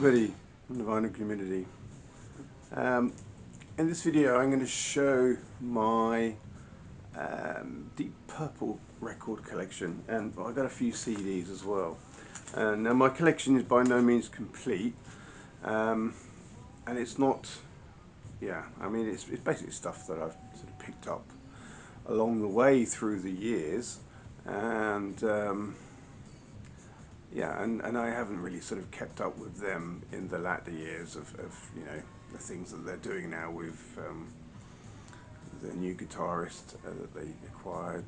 everybody from the Vinyl community. In this video I'm going to show my Deep Purple record collection, and I've got a few CDs as well. Now my collection is by no means complete, and it's not, I mean it's basically stuff that I've sort of picked up along the way through the years, and and I haven't really sort of kept up with them in the latter years of you know, the things that they're doing now with the new guitarist that they acquired.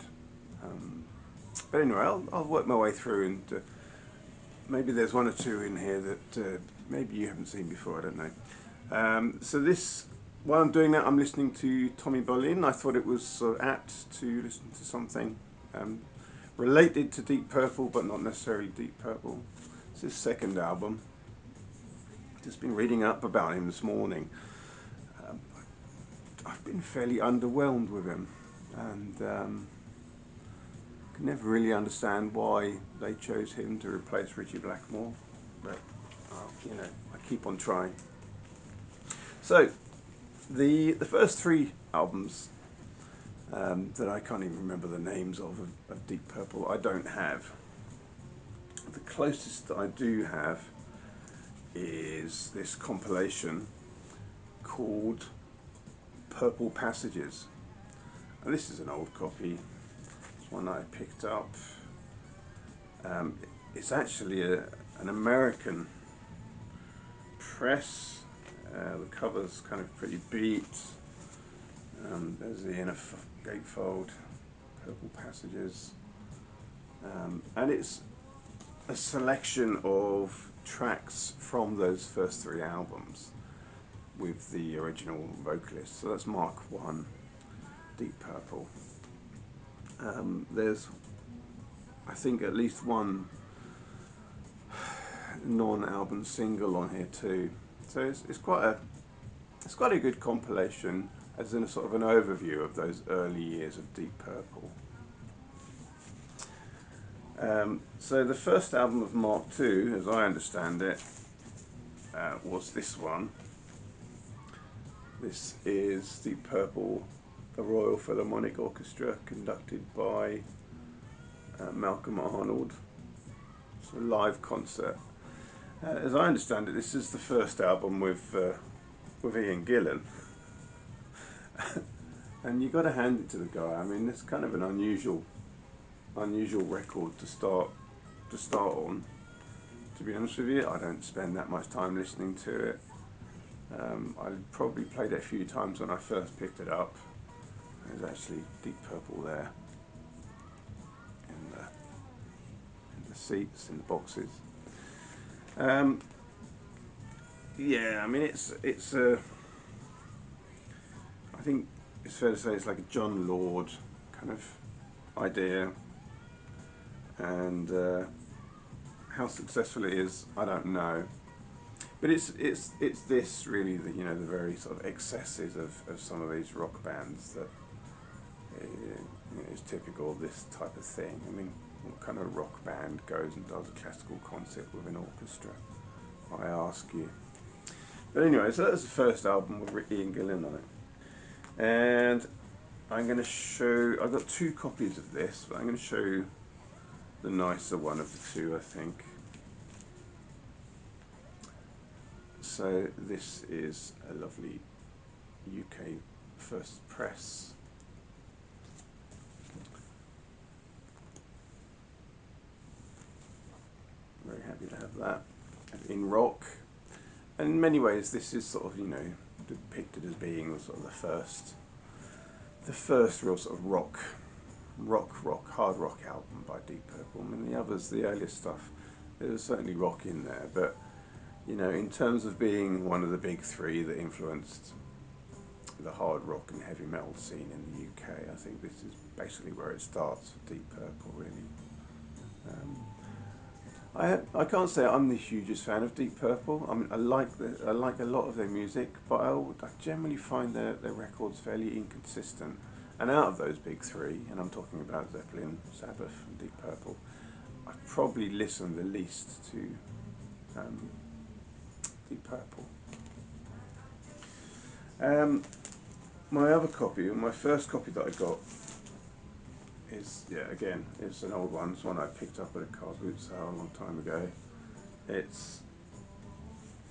But anyway, I'll work my way through, and maybe there's one or two in here that maybe you haven't seen before, I don't know. So this, while I'm doing that, I'm listening to Tommy Bolin. I thought it was sort of apt to listen to something related to Deep Purple, but not necessarily Deep Purple. It's his second album. Just been reading up about him this morning. I've been fairly underwhelmed with him, and can never really understand why they chose him to replace Ritchie Blackmore, but you know, I keep on trying. So the first three albums that I can't even remember the names of Deep Purple, I don't have. The closest that I do have is this compilation called Purple Passages, and this is an old copy. It's one I picked up. It's actually an American press. The cover's kind of pretty beat. There's the inner gatefold, Purple Passages, and it's a selection of tracks from those first three albums with the original vocalist. So that's Mark I, Deep Purple. There's, I think, at least one non-album single on here too. So it's quite a good compilation, as in a sort of an overview of those early years of Deep Purple. So the first album of Mark II, as I understand it, was this one. This is Deep Purple, the Royal Philharmonic Orchestra, conducted by Malcolm Arnold. It's a live concert. As I understand it, this is the first album with Ian Gillan. And you got to hand it to the guy. I mean, it's kind of an unusual record to start on. To be honest with you, I don't spend that much time listening to it. I probably played it a few times when I first picked it up. There's actually Deep Purple there in the seats, in the boxes. Yeah, I mean it's I think it's fair to say it's like a John Lord kind of idea, and how successful it is, I don't know. But it's this really, the, you know, the very sort of excesses of some of these rock bands that you know, is typical of this type of thing. I mean, what kind of rock band goes and does a classical concert with an orchestra, I ask you? But anyway, so that's the first album with Ian Gillan on it, and I'm going to show. I've got two copies of this, but I'm going to show you the nicer one of the two, I think. So this is a lovely UK first press. Very happy to have that in rock. And in many ways this is sort of, you know, depicted as being sort of the first real sort of hard rock album by Deep Purple. I mean, the others, the earlier stuff, there was certainly rock in there, but you know, in terms of being one of the big three that influenced the hard rock and heavy metal scene in the UK, I think this is basically where it starts for Deep Purple, really. I can't say I'm the hugest fan of Deep Purple. I mean, I like a lot of their music, but I generally find their records fairly inconsistent. And out of those big three, and I'm talking about Zeppelin, Sabbath, and Deep Purple, I've probably listened the least to Deep Purple. My other copy, my first copy that I got is, yeah, again, it's an old one. It's one I picked up at a car boot sale a long time ago. It's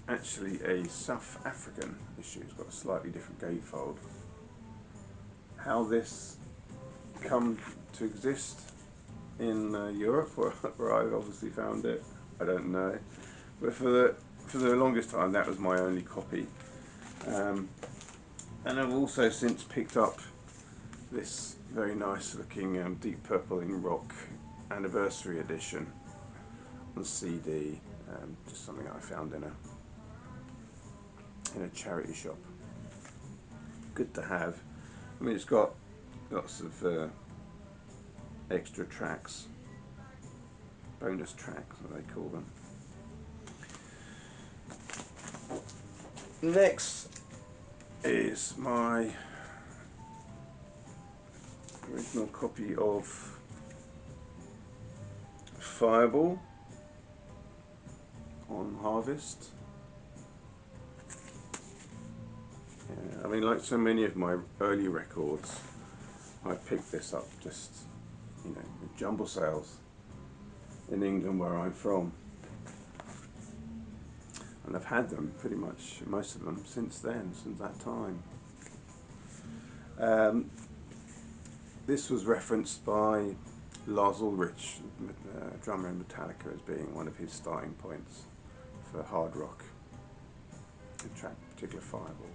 actually a South African issue. It's got a slightly different gatefold. How this come to exist in Europe, where I've obviously found it, I don't know. But for the longest time, that was my only copy. And I've also since picked up this very nice looking Deep Purple in Rock Anniversary Edition on CD, just something I found in a charity shop. Good to have. I mean, it's got lots of extra tracks, bonus tracks, what they call them. Next is my original copy of Fireball on Harvest. Yeah, I mean, like so many of my early records, I picked this up just, you know, with jumble sales in England, where I'm from. And I've had them, pretty much most of them, since then, since that time. This was referenced by Lars Ulrich, drummer in Metallica, as being one of his starting points for hard rock, the track particular Fireball.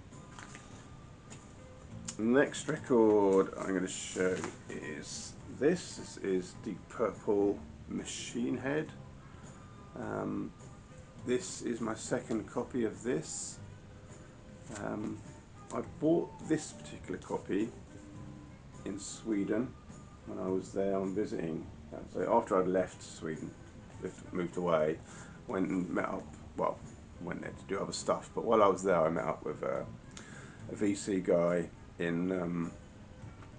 The next record I'm going to show is this. This is Deep Purple Machine Head. This is my second copy of this. I bought this particular copy in Sweden when I was there on visiting. So after I'd left Sweden, moved away, went and met up, well, went there to do other stuff, but while I was there I met up with a VC guy in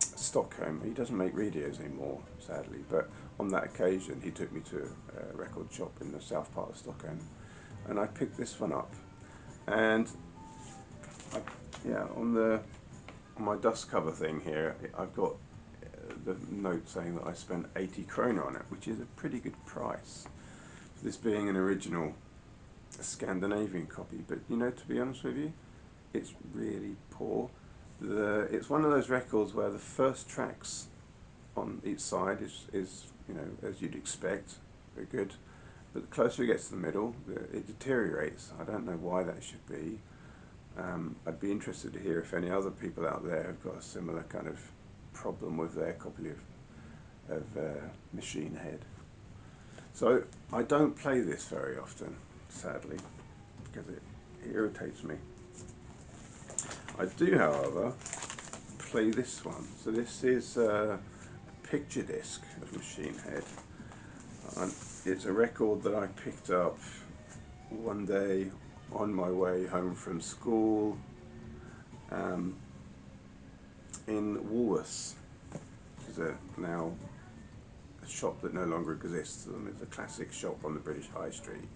Stockholm. He doesn't make radios anymore, sadly, but on that occasion he took me to a record shop in the south part of Stockholm, and I picked this one up. And on my dust cover thing here, I've got the note saying that I spent 80 krona on it, which is a pretty good price, this being an original Scandinavian copy. But you know, to be honest with you, it's really poor. It's one of those records where the first tracks on each side is you know, as you'd expect, very good, but the closer it gets to the middle, it deteriorates. I don't know why that should be. I'd be interested to hear if any other people out there have got a similar kind of problem with their copy of Machine Head. So I don't play this very often, sadly, because it irritates me. I do, however, play this one. So this is a picture disc of Machine Head. It's a record that I picked up one day on my way home from school in Woolworths, which is now a shop that no longer exists. It's a classic shop on the British High Street,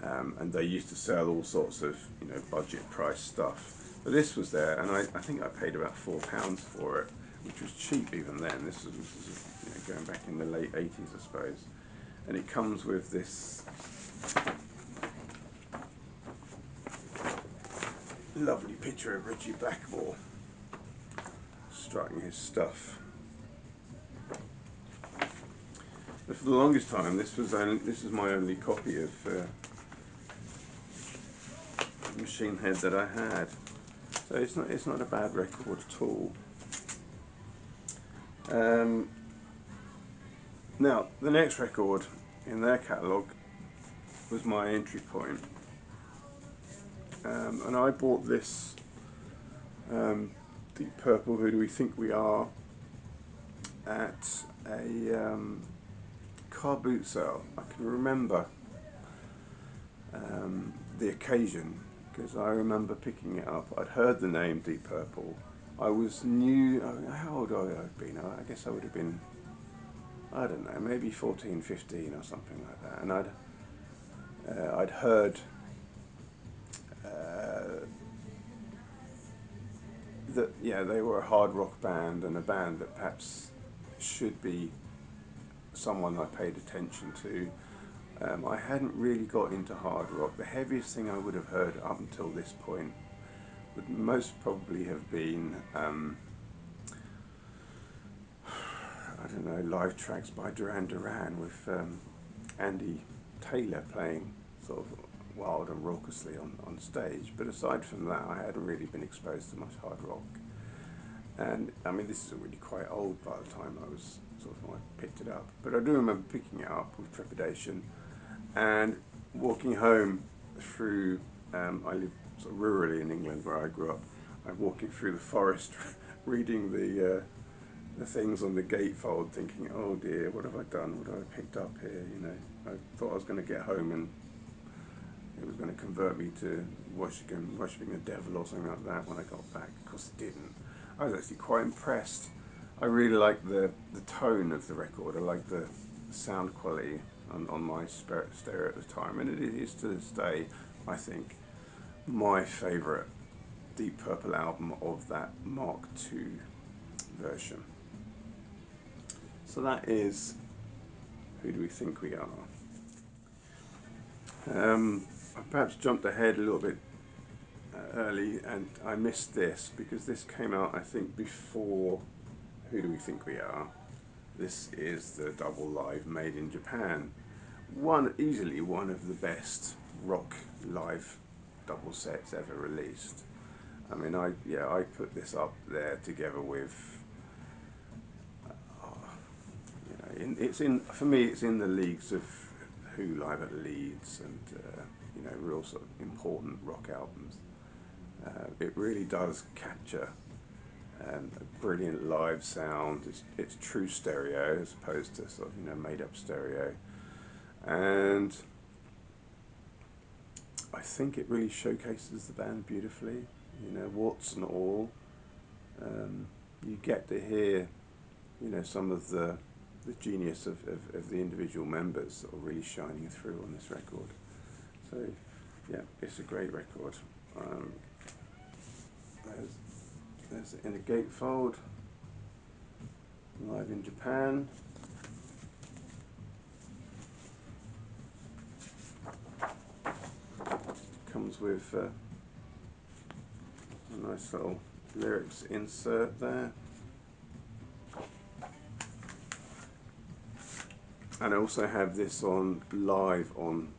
and they used to sell all sorts of, you know, budget price stuff. But this was there, and I think I paid about £4 for it, which was cheap even then. This was you know, going back in the late 80s, I suppose. And it comes with this lovely picture of Ritchie Blackmore strutting his stuff. But for the longest time, this was my only copy of Machine Head that I had. So it's not a bad record at all. Now the next record in their catalogue was my entry point, and I bought this Deep Purple, Who Do We Think We Are, at a car boot sale. I can remember the occasion, because I remember picking it up. I'd heard the name Deep Purple. I was new. How old would I have been? I guess I would have been, I don't know, maybe 14, 15 or something like that. And I'd heard yeah, they were a hard rock band, and a band that perhaps should be someone I paid attention to. I hadn't really got into hard rock. The heaviest thing I would have heard up until this point would most probably have been, I don't know, live tracks by Duran Duran with Andy Taylor playing sort of wild and raucously on stage. But aside from that, I hadn't really been exposed to much hard rock. And I mean, this is already quite old by the time I was sort of, I picked it up. But I do remember picking it up with trepidation and walking home through, I live sort of rurally in England where I grew up. I'm walking through the forest reading the things on the gatefold, thinking, oh dear, what have I done? What have I picked up here? You know, I thought I was going to get home and it was going to convert me to worshipping the devil or something like that when I got back. Of course it didn't. I was actually quite impressed. I really liked the tone of the record. I liked the sound quality on my stereo at the time, and it is to this day, I think, my favourite Deep Purple album of that Mark II version. So that is Who Do We Think We Are? I perhaps jumped ahead a little bit early, and I missed this because this came out, I think, before Who Do We Think We Are. This is the double live Made in Japan. Easily one of the best rock live double sets ever released. I mean, I put this up there together with, for me, it's in the leagues of Who Live at Leeds and real sort of important rock albums. It really does capture a brilliant live sound. It's true stereo as opposed to sort of made up stereo, and I think it really showcases the band beautifully. Warts and all. You get to hear some of the genius of the individual members sort of really shining through on this record. So yeah, it's a great record. There's In a Gatefold, live in Japan. Comes with a nice little lyrics insert there. And I also have this on live on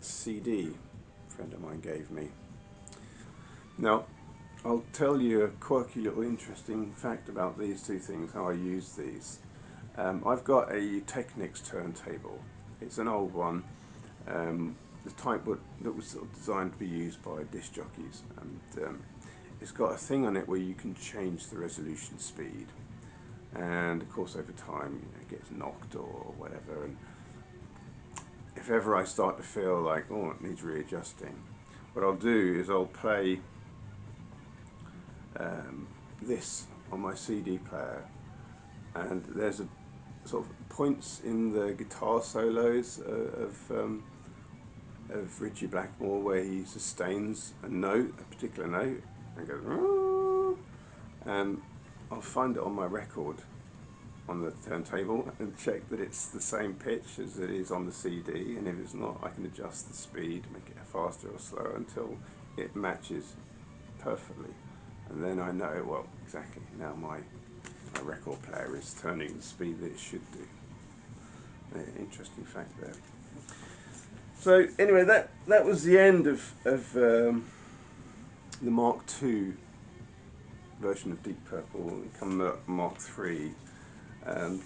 CD a friend of mine gave me. Now, I'll tell you a quirky little interesting fact about these two things, how I use these. I've got a Technics turntable. It's an old one, the type that was sort of designed to be used by disc jockeys, and it's got a thing on it where you can change the resolution speed, and of course over time it gets knocked or whatever, and if ever I start to feel like, oh, it needs readjusting, what I'll do is I'll play this on my CD player, and there's a sort of points in the guitar solos of Ritchie Blackmore where he sustains a particular note, and goes, "Ooh," and I'll find it on my record on the turntable and check that it's the same pitch as it is on the CD, and if it's not, I can adjust the speed, make it faster or slower until it matches perfectly, and then I know, well, exactly, now my record player is turning the speed that it should do. Interesting fact there. So anyway, that was the end of the Mark II version of Deep Purple. Come Mark III.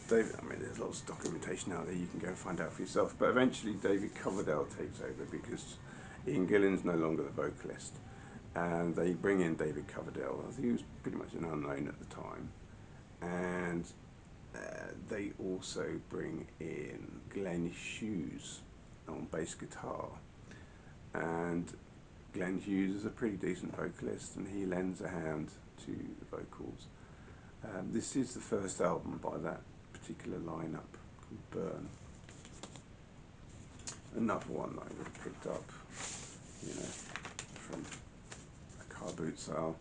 David, I mean, there's lots of documentation out there you can go and find out for yourself, but eventually David Coverdale takes over because Ian Gillan's no longer the vocalist, and they bring in David Coverdale. He was pretty much an unknown at the time, and they also bring in Glenn Hughes on bass guitar, and Glenn Hughes is a pretty decent vocalist, and he lends a hand to the vocals. This is the first album by that particular lineup called Burn. Another one that I would have picked up, from a car boot sale.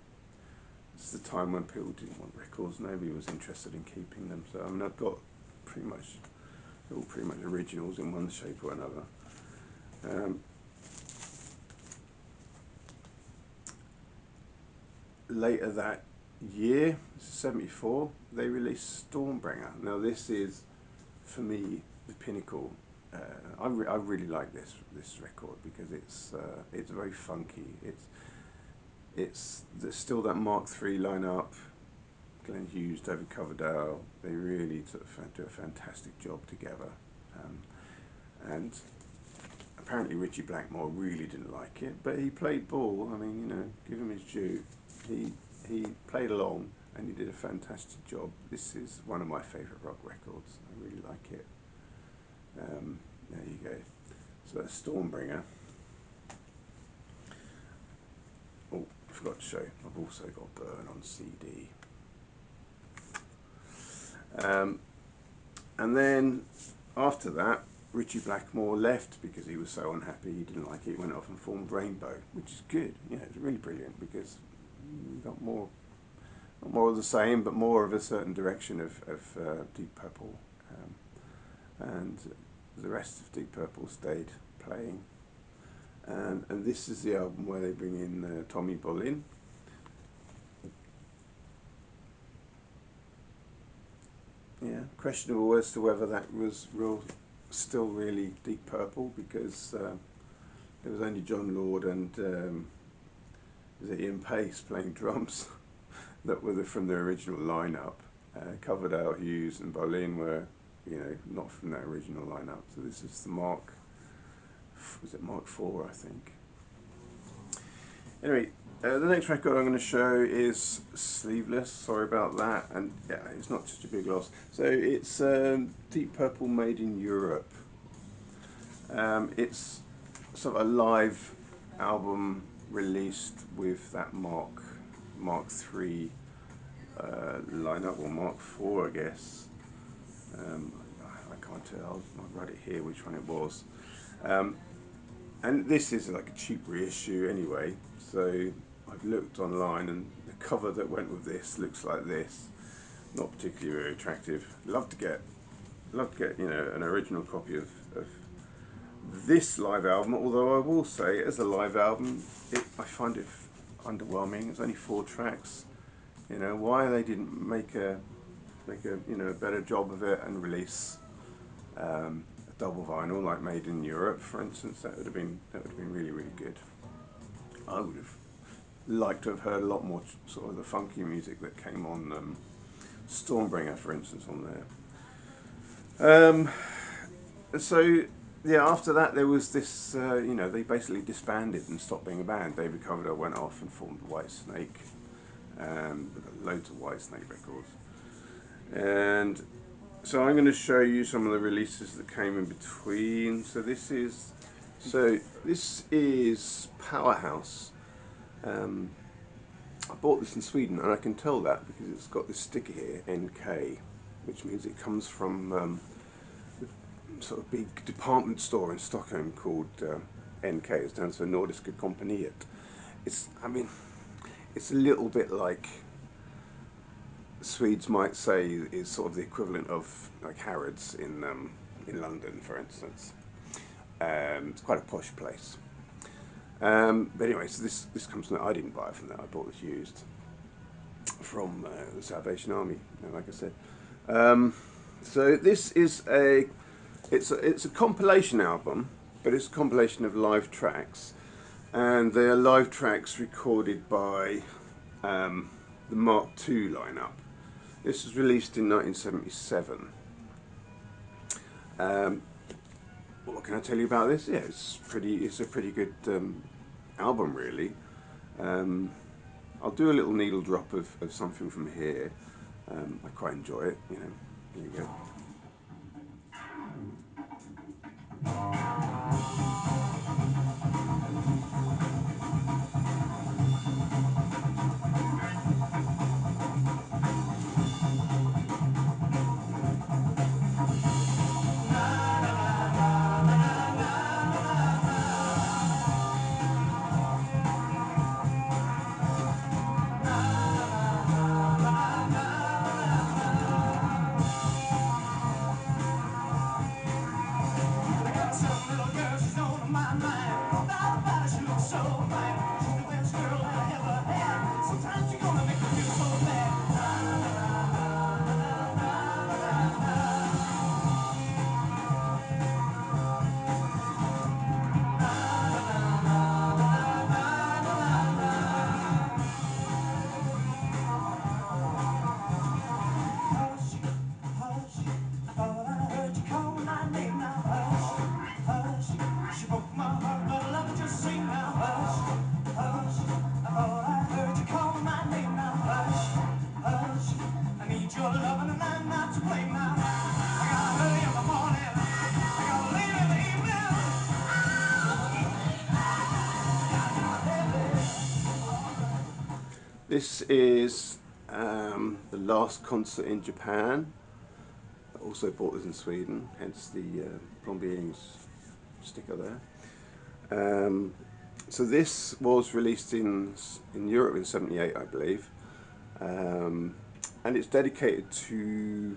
It's the time when people didn't want records, nobody was interested in keeping them. So I mean, I've got pretty much originals in one shape or another. Later that year, 74, they released Stormbringer. Now this is, for me, the pinnacle. I really like this record because it's very funky. It's there's still that Mark III lineup. Glenn Hughes, David Coverdale. They really do a fantastic job together. And apparently Ritchie Blackmore really didn't like it, but he played ball. I mean, you know, give him his due. He played along and he did a fantastic job. This is one of my favourite rock records. I really like it. There you go. So that's Stormbringer. Oh, I forgot to show. I've also got Burn on CD. And then after that, Ritchie Blackmore left because he was so unhappy. He didn't like it. He went off and formed Rainbow, which is good. You know, it's really brilliant because we got more of the same, but more of a certain direction of Deep Purple, and the rest of Deep Purple stayed playing. And this is the album where they bring in Tommy Bolin. Yeah, questionable as to whether that was still really Deep Purple, because there was only Jon Lord and Ian Pace playing drums that were from the original lineup. Coverdale, Hughes and Bolin were, you know, not from that original lineup. So this is the Mark IV, I think. Anyway, the next record I'm going to show is Sleeveless. Sorry about that, and yeah, it's not such a big loss. So it's Deep Purple made in Europe. It's sort of a live album released with that Mark III lineup, or Mark IV, I guess. I can't tell. I might write it here which one it was. And this is like a cheap reissue anyway, so I've looked online and the cover that went with this looks like this. Not particularly very attractive. Love to get you know, an original copy of this live album, although I will say as a live album I find it underwhelming. It's only 4 tracks. You know, why they didn't make a you know, a better job of it and release a double vinyl like Made in Europe, for instance. That would have been really good. I would have liked to have heard a lot more sort of the funky music that came on Stormbringer, for instance, on there. So yeah, after that there was this, you know, they basically disbanded and stopped being a band. David Coverdale went off and formed Whitesnake. We've got loads of Whitesnake records. And so I'm going to show you some of the releases that came in between. So this is Powerhouse. I bought this in Sweden, and I can tell that because it's got this sticker here, NK, which means it comes from the sort of big department store in Stockholm called NK. It stands for Nordiska Kompaniet. I mean, it's a little bit like Swedes might say is sort of the equivalent of like Harrods in London, for instance. It's quite a posh place. But anyway, so this comes from, I didn't buy it from there. I bought this used from the Salvation Army, like I said. So this is it's a compilation album, but it's a compilation of live tracks, and they are live tracks recorded by the Mark II lineup. This was released in 1977. What can I tell you about this? Yeah, it's a pretty good album, really. I'll do a little needle drop of something from here. I quite enjoy it, you know. Here you go. This is the last concert in Japan. I also bought this in Sweden, hence the Plombiers sticker there. So this was released in Europe in '78, I believe, and it's dedicated to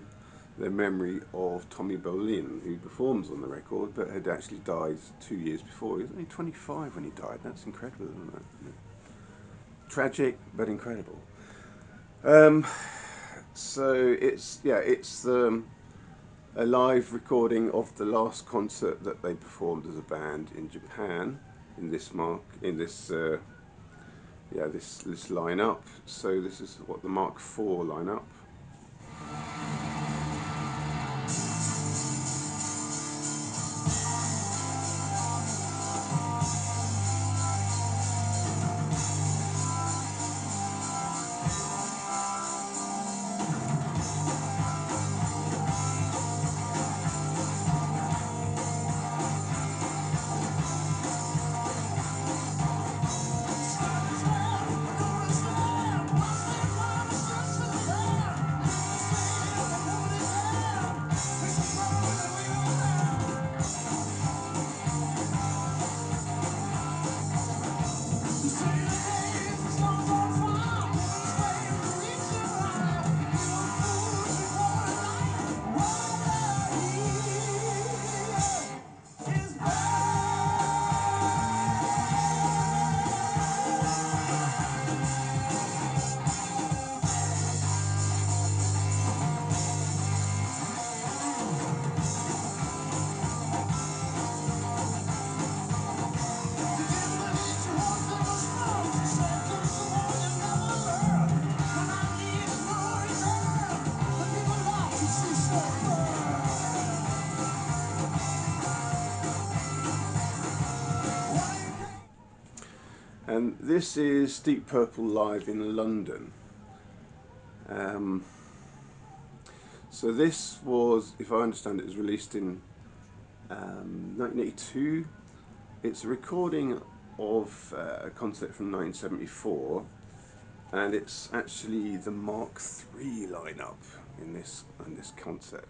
the memory of Tommy Bolin, who performs on the record, but had actually died 2 years before. He was only 25 when he died. That's incredible, isn't it? Tragic, but incredible. So it's a live recording of the last concert that they performed as a band in Japan in this this lineup. So this is what the Mark IV lineup. And this is Deep Purple live in London. So this was, if I understand it, was released in 1982. It's a recording of a concert from 1974, and it's actually the Mark III lineup in this concert.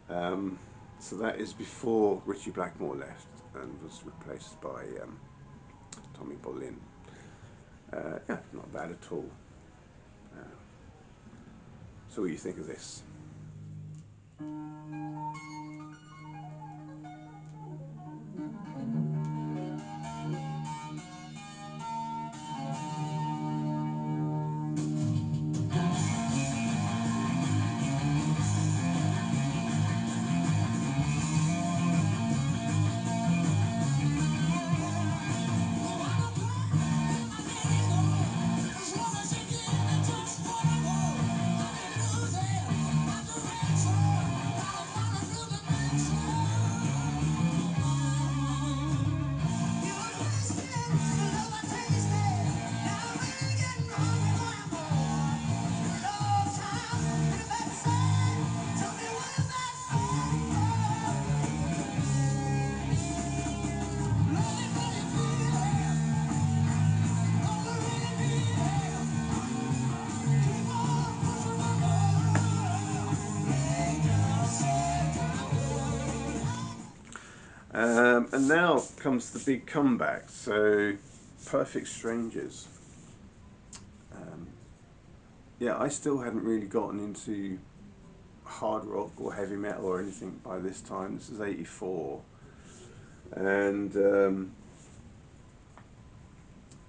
So that is before Ritchie Blackmore left and was replaced by Tommy Bolin. Yeah, not bad at all. So what do you think of this? And now comes the big comeback. So, Perfect Strangers. Yeah, I still hadn't really gotten into hard rock or heavy metal or anything by this time. This is '84, and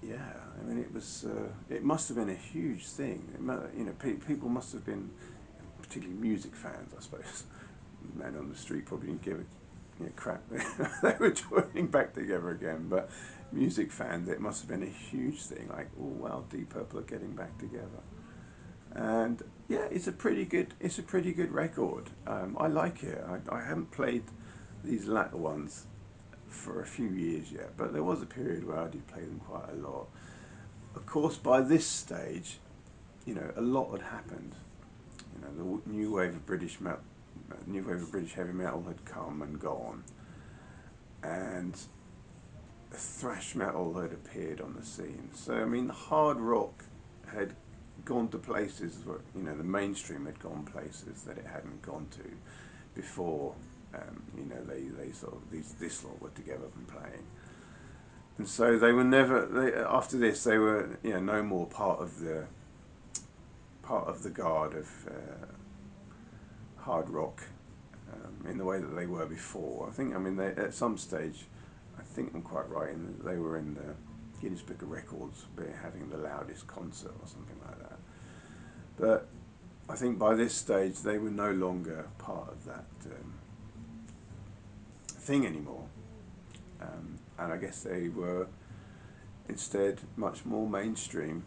yeah, I mean it was. It must have been a huge thing. People must have been, particularly music fans, I suppose. Men on the street probably didn't give a crap. They were joining back together again, but music fans, it must have been a huge thing. Like, oh wow, Deep Purple are getting back together. And yeah, it's a pretty good record. I like it. I haven't played these latter ones for a few years yet, but there was a period where I did play them quite a lot. Of course, by this stage, a lot had happened. The new wave of new wave of British heavy metal had come and gone, and thrash metal had appeared on the scene. So I mean, hard rock had gone to places where, you know, the mainstream had gone places that it hadn't gone to before. You know, they sort of this lot were together and playing, and so they were never. After this, they were, you know, no more part of the guard of hard rock in the way that they were before. I think, I mean, they, at some stage, I think I'm quite right in that they were in the Guinness Book of Records, having the loudest concert or something like that. But I think by this stage they were no longer part of that thing anymore, and I guess they were instead much more mainstream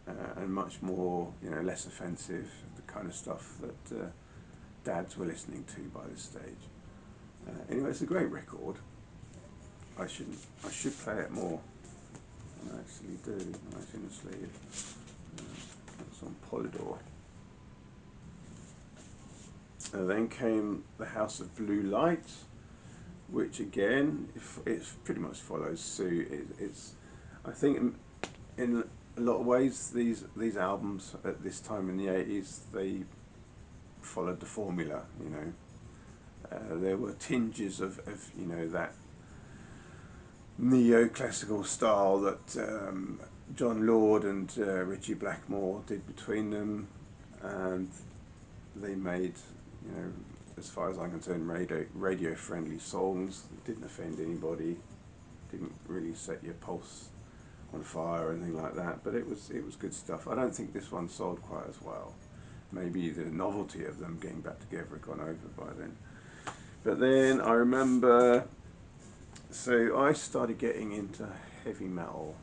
and much more, you know, less offensive, the kind of stuff that dads were listening to by this stage. Anyway, it's a great record. I should play it more. I actually do. Nice in the sleeve. It's on Polydor. Then came The House of Blue Light, which again, it pretty much follows suit. It's I think in a lot of ways these albums at this time in the 80s, they followed the formula. You know, there were tinges of you know, that neoclassical style that Jon Lord and Ritchie Blackmore did between them, and they made, you know, as far as I'm concerned, radio friendly songs that didn't offend anybody, didn't really set your pulse on fire or anything like that, but it was good stuff. I don't think this one sold quite as well. Maybe the novelty of them getting back together had gone over by then. But then I remember, so I started getting into heavy metal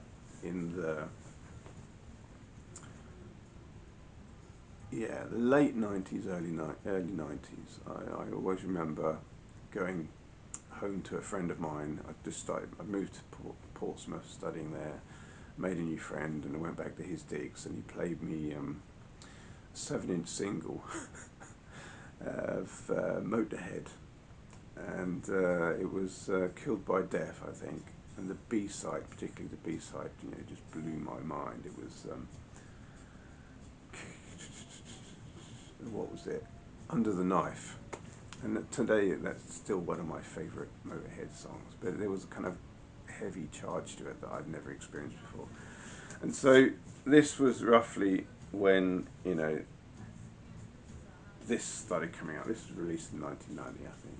in the late 90s, early 90s. I always remember going home to a friend of mine. I moved to Portsmouth, studying there, made a new friend, and I went back to his digs, and he played me a 7-inch single of Motorhead, and it was Killed by Death, I think, and the B-side, particularly the B-side, you know, just blew my mind. It was what was it? Under the Knife, and today that's still one of my favourite Motorhead songs, but there was a kind of heavy charge to it that I'd never experienced before. And so this was roughly when, you know, this started coming out. This was released in 1990, I think,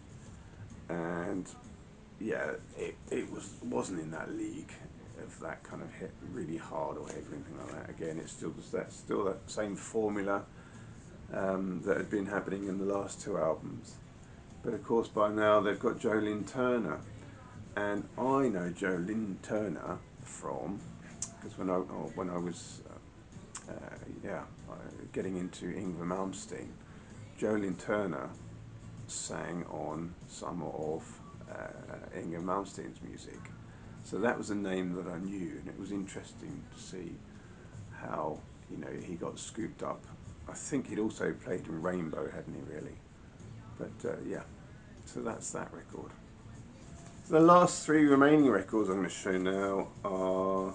and yeah, it wasn't in that league of that kind of hit really hard or heavy or anything like that. Again, it's still that same formula that had been happening in the last two albums. But of course, by now they've got Joe Lynn Turner, and I know Joe Lynn Turner from, because when I was getting into Yngwie Malmsteen, Joe Lynn Turner sang on some of Yngwie Malmsteen's music, so that was a name that I knew, and it was interesting to see how, you know, he got scooped up. I think he'd also played in Rainbow, hadn't he, really? But yeah, so that's that record. The last three remaining records I'm going to show now are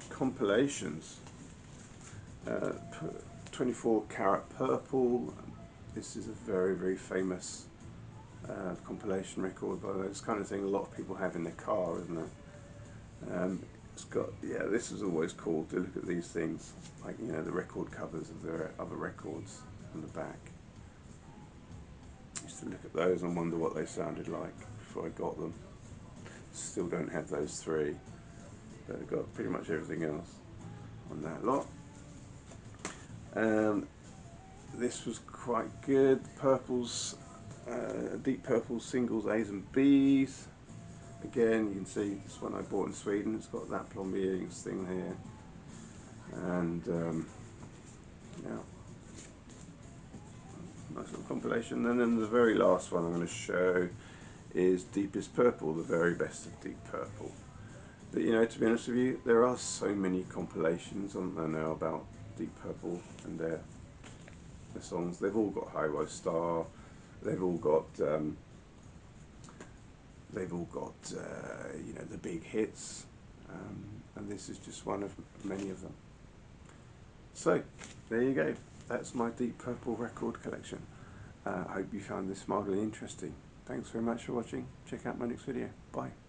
compilations. 24 Karat Purple. This is a very, very famous compilation record, by the way. It's the kind of thing a lot of people have in their car, isn't it? It's got, yeah, this is always cool to look at these things, like, you know, the record covers of their other records on the back. I used to look at those and wonder what they sounded like before I got them. Still don't have those three, but I've got pretty much everything else on that lot. This was quite good. Purple's Deep Purple singles A's and B's. Again, you can see this one I bought in Sweden. It's got that Plombiers thing here, and yeah, nice little compilation. And then the very last one I'm going to show is Deepest Purple, the very best of Deep Purple. But, you know, to be honest with you, there are so many compilations on there now about Deep Purple and their songs. They've all got Highway Star. They've all got you know, the big hits. and this is just one of many of them. So there you go, that's my Deep Purple record collection. I hope you found this mildly interesting. Thanks very much for watching. Check out my next video. Bye.